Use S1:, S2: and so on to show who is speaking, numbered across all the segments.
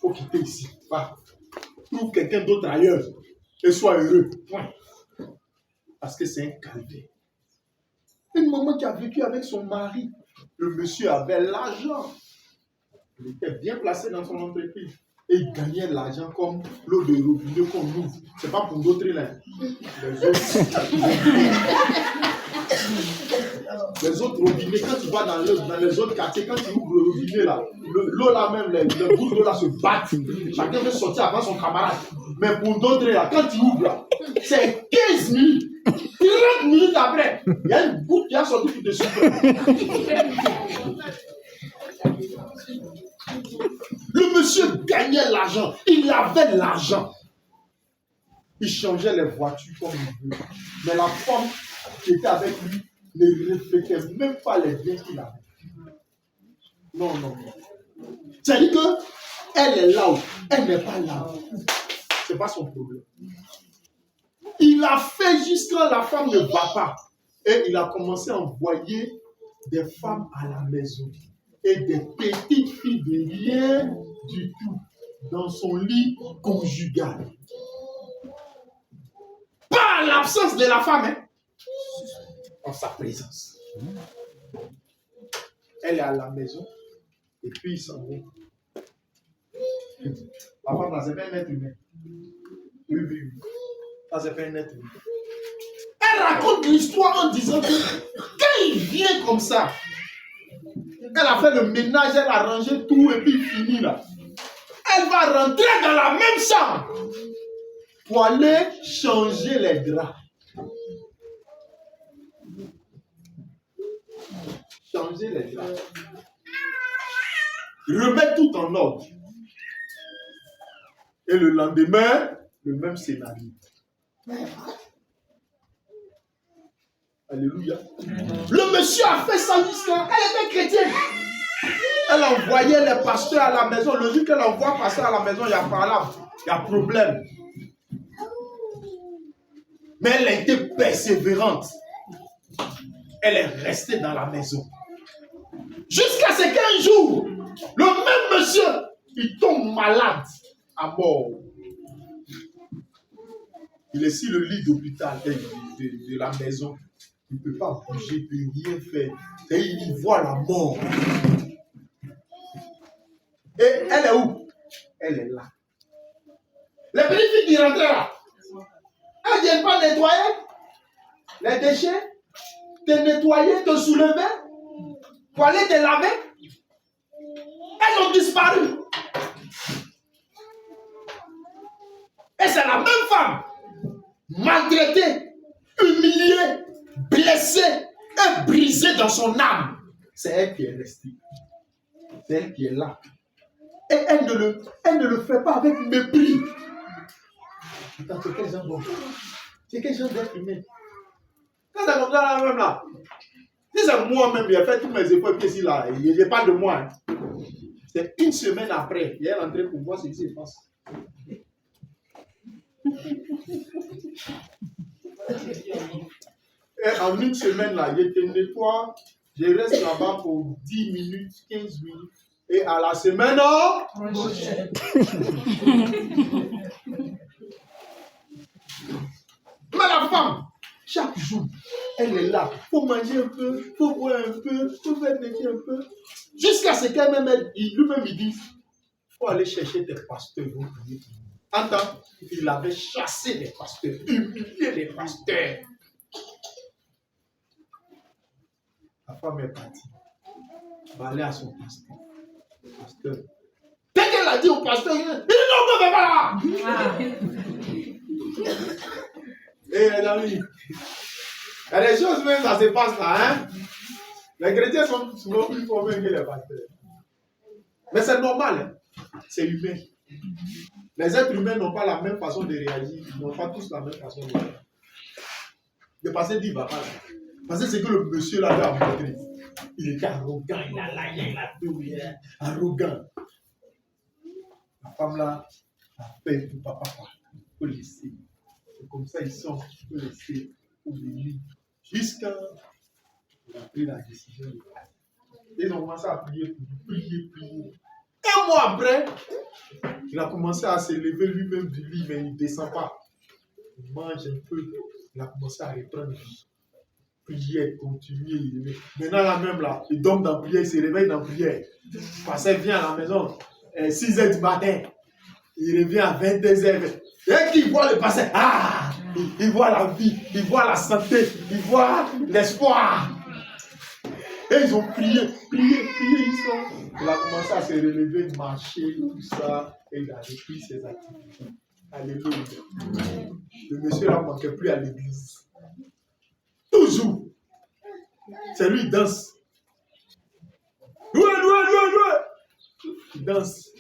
S1: faut quitter ici. Va. Trouve quelqu'un d'autre ailleurs et sois heureux. Point. Parce que c'est un calvaire. Une maman qui a vécu avec son mari. Le monsieur avait l'argent. Il était bien placé dans son entreprise. Et il gagnait l'argent comme l'eau de robinet qu'on ouvre. Ce n'est pas pour d'autres là. Les autres robinets, quand tu vas dans les autres quartiers, quand tu ouvres le robinet là, l'eau là même, les bouts d'eau là se battent. Chacun veut sortir avant son camarade. Mais pour d'autres là, quand tu ouvres là, c'est 15 minutes. 30 minutes après, il y a une goutte qui a sorti pour te souffler. Le monsieur gagnait l'argent. Il avait l'argent. Il changeait les voitures comme il veut. Mais la femme qui était avec lui ne reflétait même pas les biens qu'il avait. Non. C'est-à-dire qu'elle est là-haut. Elle n'est pas là-haut. Ce n'est pas son problème. Il a fait jusqu'à la femme ne va pas. Et il a commencé à envoyer des femmes à la maison. Et des petites filles de rien du tout dans son lit conjugal. Pas l'absence de la femme, hein? En sa présence. Elle est à la maison et puis il s'en va. La femme, là, c'est pas un être humain. Oui. Ça, c'est pas un être humain. Elle raconte l'histoire en disant que quand il vient comme ça, elle a fait le ménage, elle a rangé tout et puis fini là. Elle va rentrer dans la même chambre pour aller changer les draps. Changer les draps. Remettre tout en ordre. Et le lendemain, le même scénario. Alléluia. Le monsieur a fait ça jusqu'à... Elle était chrétienne. Elle envoyait les pasteurs à la maison. Le jour qu'elle envoie pasteur à la maison, il y a problème. Il y a problème. Mais elle a été persévérante. Elle est restée dans la maison. Jusqu'à ce qu'un jour, le même monsieur, il tombe malade à mort. Il est sur le lit d'hôpital de la maison. Il ne peut pas bouger, il ne peut rien faire. Et il voit la mort. Et elle est où? Elle est là. Les petites filles qui rentraient là, elles ne viennent pas nettoyer les déchets, te nettoyer, te soulever, pour aller te laver. Elles ont disparu. Et c'est la même femme, maltraitée, humiliée, blessée et brisée dans son âme. C'est elle qui est restée. C'est elle qui est là. Et elle ne le fait pas avec mépris. Attends, c'est quel genre d'homme? C'est quel genre d'être humain? Quand c'est comme ça là même là, si c'est moi-même, il a fait tous mes efforts ici là, il n'est pas de moi. Hein. C'est une semaine après, il est rentré pour voir ce qui se passe. Et en une semaine là, je te nettoie, je reste là-bas pour 10 minutes, 15 minutes. Et à la semaine, prochaine. Mais la femme, chaque jour, elle est là. Il faut manger un peu, il faut boire un peu, il faut faire métier un peu. Jusqu'à ce qu'elle-même, lui-même, il dise, il faut aller chercher des pasteurs. Entends, il avait chassé des pasteurs, humilié les pasteurs. La femme est partie. Elle va aller à son pasteur. Pasteur. Dès qu'elle a dit au pasteur, il dit non, ne va pas là. Et les amis, il y a des choses même, ça se passe là. Hein? Les chrétiens sont souvent plus formés que les pasteurs. Mais c'est normal, hein? C'est humain. Les êtres humains n'ont pas la même façon de réagir. Ils n'ont pas tous la même façon de réagir. Le pasteur dit, il ne va pas là. Parce que c'est que le monsieur là a montré. Il était arrogant, il a laillé, il a tout, il est arrogant. La femme là a fait tout papa. Il faut laisser. C'est comme ça ils sont. Il faut laisser. Il faut venir. Jusqu'à il a pris la décision. Ils ont commencé à prier. Un mois après, Il a commencé à s'élever lui-même du lit, mais il ne descend pas. Il mange un peu. Il a commencé à reprendre vie. Prière, continuer. Maintenant, là même, là, il dort dans la prière, il se réveille dans la prière. Parce qu'il vient à la maison, 6 h du matin. Il revient à 22 h. Dès qu'il voit le passé, il voit la vie, il voit la santé, il voit l'espoir. Et ils ont prié, il a commencé à se relever, marcher, tout ça, et il a repris ses activités. Alléluia. Le monsieur ne manquait plus à l'église. Toujours. C'est lui qui danse. Il danse.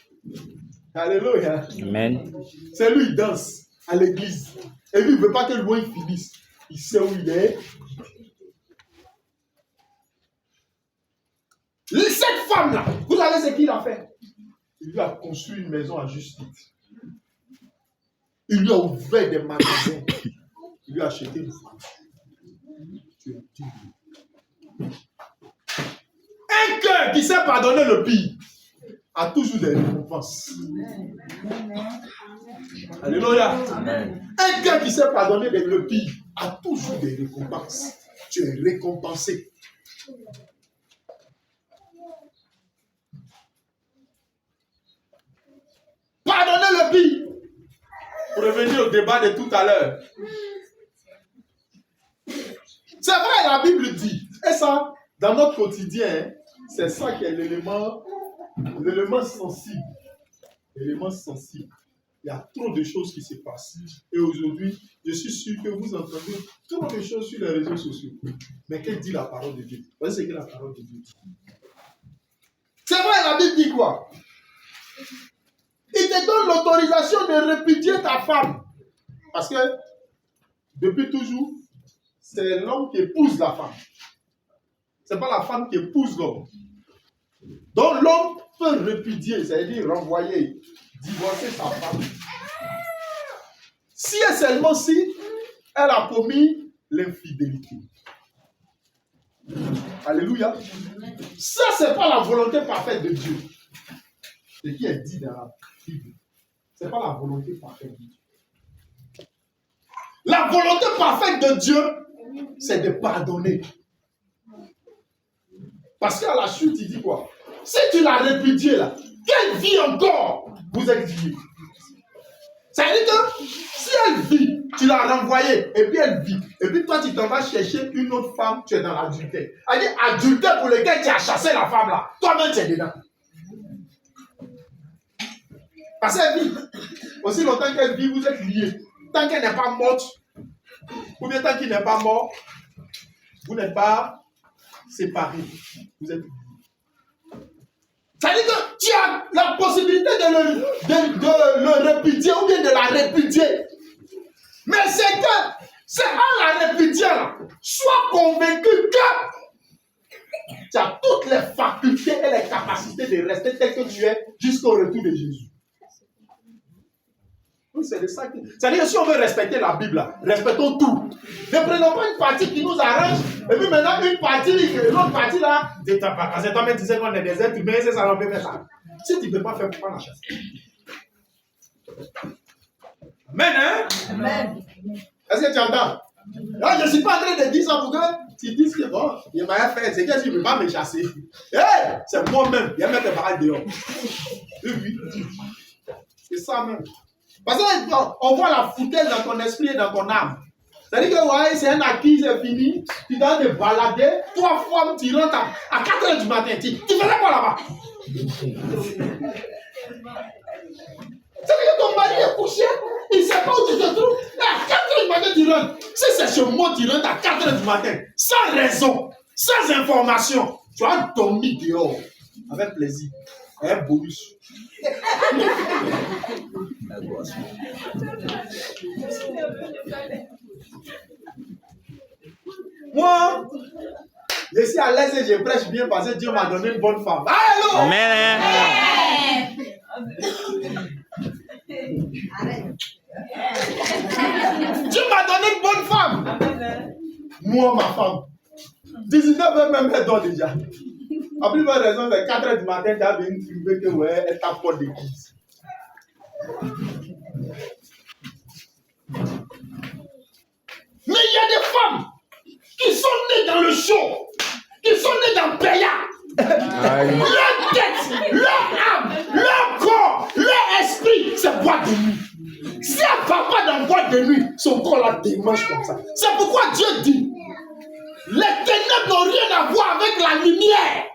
S1: Alléluia.
S2: Amen.
S1: C'est lui qui danse à l'église. Et lui, il ne veut pas que le loin finisse. Il sait où il est. Cette femme-là, vous savez ce qu'il a fait? Il lui a construit une maison à juste titre. Il lui a ouvert des magasins. Il lui a acheté une femme. Un cœur qui sait pardonner le pire a toujours des récompenses. Alléluia. Un cœur qui sait pardonner le pire a toujours des récompenses. Tu es récompensé. Pardonnez le pire. Pour revenir au débat de tout à l'heure. C'est vrai, la Bible dit. Et ça, dans notre quotidien, c'est ça qui est l'élément sensible. L'élément sensible. Il y a trop de choses qui se passent. Et aujourd'hui, je suis sûr que vous entendez trop de choses sur les réseaux sociaux. Mais qu'est-ce que dit la parole de Dieu? Voici ce que la parole de Dieu dit. C'est vrai, la Bible dit quoi? Il te donne l'autorisation de répudier ta femme. Parce que, depuis toujours, c'est l'homme qui épouse la femme. Ce n'est pas la femme qui épouse l'homme. Donc l'homme peut répudier, c'est-à-dire renvoyer, divorcer sa femme. Si et seulement si elle a commis l'infidélité. Alléluia. Ça, ce n'est pas la volonté parfaite de Dieu. Ce qui est dit dans la Bible. Ce n'est pas la volonté parfaite de Dieu. La volonté parfaite de Dieu, c'est de pardonner. Parce qu'à la chute, il dit quoi? Si tu l'as répudié là, qu'elle vit encore, vous êtes liés. Ça veut dire que si elle vit, tu l'as renvoyée, et puis elle vit, et puis toi tu t'en vas chercher une autre femme, tu es dans l'adultère. C'est-à-dire adultère pour lequel tu as chassé la femme là, toi-même tu es dedans. Parce qu'elle vit. Aussi longtemps qu'elle vit, vous êtes liés. Tant qu'elle n'est pas morte, ou bien tant qu'il n'est pas mort, vous n'êtes pas séparés. Vous êtes liés. Ça veut dire que tu as la possibilité de le répudier ou bien de la répudier. Mais c'est en la répudiant, sois convaincu que tu as toutes les facultés et les capacités de rester tel que tu es jusqu'au retour de Jésus. Oui, c'est de ça que... C'est-à-dire que si on veut respecter la Bible, respectons tout. Ne prenons pas une partie qui nous arrange, et puis maintenant une partie, l'autre partie là, parce que toi-même tu sais qu'on est des êtres humains, c'est ça, on peut faire ça. Si tu ne peux pas faire, pourquoi la chasse? Amen, hein? Amen. Est-ce que tu entends? Là, je ne suis pas en train de dire ça pour que tu dises que bon, il m'a fait, c'est que tu ne peux pas me chasser. Hey, c'est moi-même, il y a même des barrages dehors. Oui. C'est ça même. Parce qu'on voit la foutaise dans ton esprit et dans ton âme. C'est-à-dire que ouais, c'est un acquis, c'est fini. Tu dois te balader. 3 fois, tu rentres à 4 h du matin. Tu faisais quoi là-bas? C'est-à-dire que ton mari est couché. Il ne sait pas où tu te trouves. Et à 4 h du matin, tu rentres. Si c'est chez moi, tu rentres à 4 h du matin. Sans raison, sans information. Tu as dormi dehors. Avec plaisir. Un bonus. Moi, je suis à l'aise et je prêche bien parce que Dieu m'a donné une bonne femme. Allô?
S2: Amen.
S1: Dieu m'a donné une bonne femme. Moi, ma femme. 19 heures même, elle dort déjà. La plus bonne raison, c'est 4 h du matin, tu as venu trouver que ouais, elle t'apporte des guises.
S2: Mais il y a des femmes qui sont nées dans le show, qui sont nées dans Péa. Leur tête, leur âme, leur corps, leur esprit, c'est boîte de nuit. Si elle ne va pas dans boîte de nuit, son corps la démange comme ça. C'est pourquoi Dieu dit, les ténèbres n'ont rien à voir avec la lumière.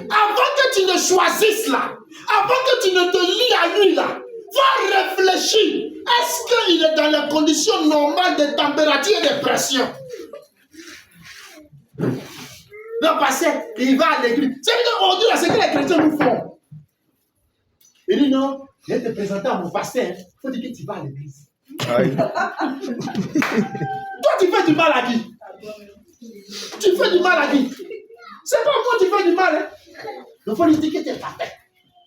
S2: Avant que tu ne choisisses là, avant que tu ne te lies à lui là, va réfléchir. Est-ce qu'il est dans les conditions normales de température et de pression? Non, parce qu'il va à l'église. C'est qu'aujourd'hui, c'est que les chrétiens nous font. Il dit non, je vais te présenter à mon pasteur. Il faut dire que tu vas à l'église. Toi, tu fais du mal à qui? Tu fais du mal à qui? C'est pas moi qui fais du mal. Hein? Il faut lui dire que tu es pasteur.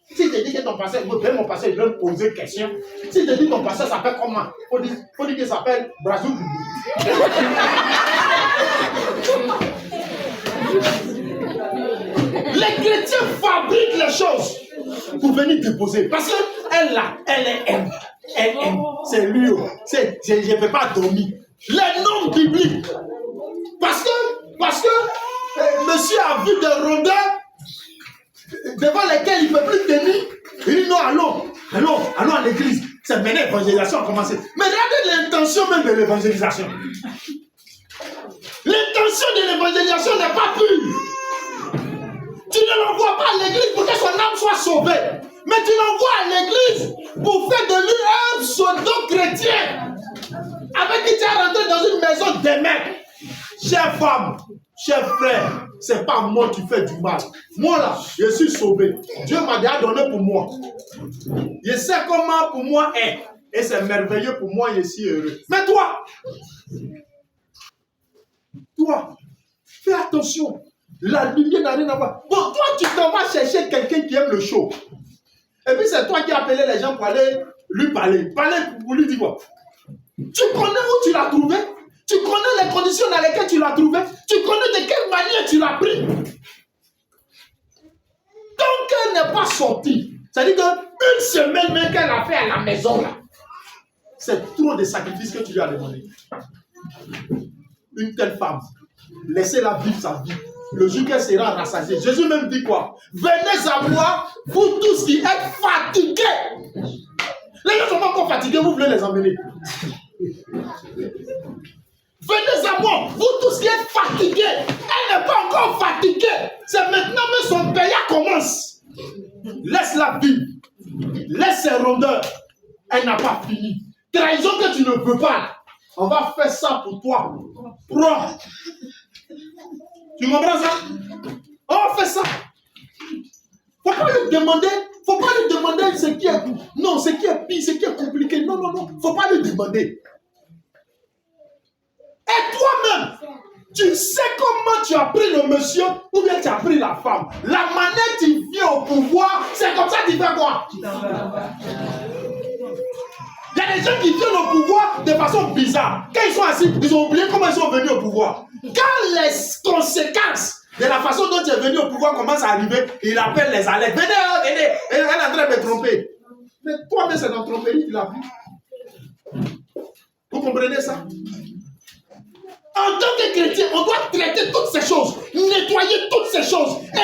S2: Si tu dis que ton pasteur, mon pasteur, il veut me poser une question. Si tu dis que ton pasteur s'appelle comment? Il faut dire qu'il s'appelle Brazou. Les chrétiens fabriquent les choses pour venir déposer. Parce qu'elle là, elle aime. C'est lui. Je ne peux pas dormir. Les noms bibliques. Parce que monsieur a vu des rondeurs devant lesquels il ne peut plus tenir. Il dit non, allons à l'église. C'est maintenant l'évangélisation a commencé. Mais regardez l'intention même de l'évangélisation. L'intention de l'évangélisation n'est pas pure. Tu ne l'envoies pas à l'église pour que son âme soit sauvée. Mais tu l'envoies à l'église pour faire de lui un pseudo-chrétien. Avec qui tu es rentré dans une maison d'aimants. Chère femme, cher frère, c'est pas moi qui fais du mal. Moi là, je suis sauvé. Dieu m'a déjà donné pour moi. Je sais comment pour moi est. Et c'est merveilleux pour moi, je suis heureux. Mais toi, fais attention. La lumière n'a rien à voir. Bon, toi, tu t'en vas chercher quelqu'un qui aime le show. Et puis c'est toi qui as appelé les gens pour aller lui parler. Parler pour lui dire quoi? Tu connais où tu l'as trouvé? Tu connais les conditions dans lesquelles tu l'as trouvé? Tu connais de quelle manière tu l'as pris? Tant qu'elle n'est pas sortie, c'est-à-dire qu'une semaine même qu'elle a fait à la maison, là, c'est trop de sacrifices que tu lui as demandé. Une telle femme, laissez-la vivre sa vie. Le jour qu'elle sera rassasiée. Jésus même dit quoi? Venez à moi, vous tous qui êtes fatigués. Les gens sont pas encore fatigués, vous voulez les emmener. Venez à moi, vous tous qui êtes fatigués. Elle n'est pas encore fatiguée. C'est maintenant que son pays commence. Laisse-la vivre. Laisse ses rondeurs. Elle n'a pas fini. Trahison que tu ne veux pas. On va faire ça pour toi. Prends. Tu comprends ça? On va faire ça. Faut pas lui demander ce qui est. Non, ce qui est pire, ce qui est compliqué. Non. Faut pas lui demander. Et toi-même, tu sais comment tu as pris le monsieur ou bien tu as pris la femme. La manière tu viens au pouvoir, c'est comme ça que tu fais quoi? Il y a des gens qui viennent au pouvoir de façon bizarre. Quand ils sont assis, ils ont oublié comment ils sont venus au pouvoir. Quand les conséquences de la façon dont tu es venu au pouvoir commencent à arriver, ils appellent les alertes. Venez, elle est en train de me tromper. Mais toi-même, c'est dans tromperie qu'il a vu. Vous comprenez ça? En tant que chrétien, on doit traiter toutes ces choses, nettoyer toutes ces choses.